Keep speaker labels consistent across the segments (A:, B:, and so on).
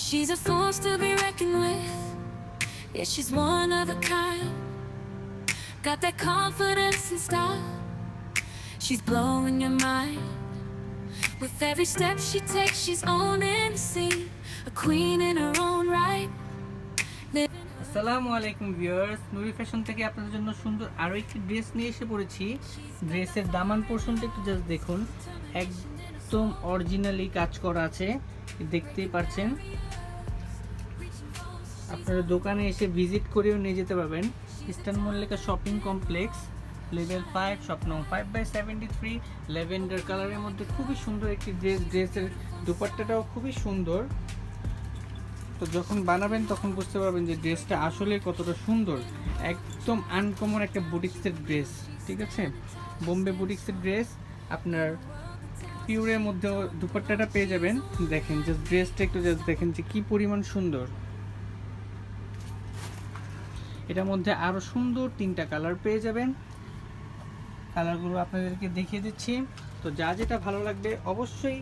A: She's a force to be reckoned with. Yeah, she's one of a kind. Got that confidence and style. She's blowing your mind. With every step she takes, she's owning the scene. A queen in her own right.
B: আসসালামু আলাইকুম viewers, নুরি fashion থেকে আপনাদের জন্য সুন্দর আরও একটি dress নিয়ে এসে পড়েছি। ড্রেসের দামান পোর্শনটা একটু জাস্ট দেখুন, একদম অরিজিনালি কাজ করা আছে, দেখতেই পাচ্ছেন। আপনারা দোকানে এসে ভিজিট করেও নিয়ে যেতে পারবেন। Eastern Mallika shopping complex, level 5, shop নং 5/73, ল্যাভেন্ডার কালারের মধ্যে খুবই সুন্দর একটি ড্রেসের দুপাট্টাটাও খুবই সুন্দর। তো যখন বানাবেন তখন বুঝতে পারবেন যে ড্রেসটা আসলে কতটা সুন্দর। একদম আনকমন একটা বুটিক্সের ড্রেস, ঠিক আছে, বোম্বে বুটিক্সের ড্রেস। আপনার পিওরের মধ্যে দুপাট্টাটা পেয়ে যাবেন। দেখেন জাস্ট ড্রেসটা একটু জাস্ট দেখেন যে কী পরিমাণ সুন্দর। এটার মধ্যে আরও সুন্দর 3টা কালার পেয়ে যাবেন। কালারগুলো আপনাদেরকে দেখিয়ে দিচ্ছি। তো যা যেটা ভালো লাগবে অবশ্যই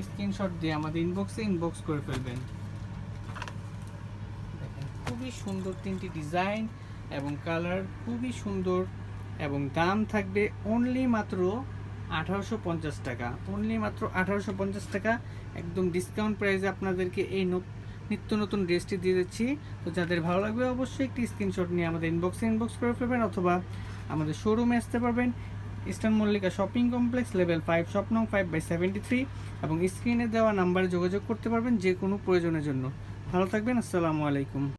B: স্ক্রিনশট দিয়ে আমাদের ইনবক্স করে ফেলবেন। খুবই সুন্দর 3টি ডিজাইন এবং কালার, খুবই সুন্দর, এবং দাম থাকবে অনলি মাত্র 1850 টাকা। অনলি মাত্র 1850 টাকা, একদম ডিসকাউন্ট প্রাইসে আপনাদেরকে এই নিত্য নতুন ড্রেসটি দিয়ে দিচ্ছি। তো যাদের ভালো লাগবে অবশ্যই একটি স্ক্রিনশট নিয়ে আমাদের ইনবক্স করে ফেলবেন, অথবা আমাদের শোরুমে আসতে পারবেন। Eastern Mallika shopping complex, level 5, shop নং 5/73, এবং স্ক্রিনে দেওয়া নাম্বারে যোগাযোগ করতে পারবেন যে কোনো প্রয়োজনের জন্য। ভালো থাকবেন, আসসালামু আলাইকুম।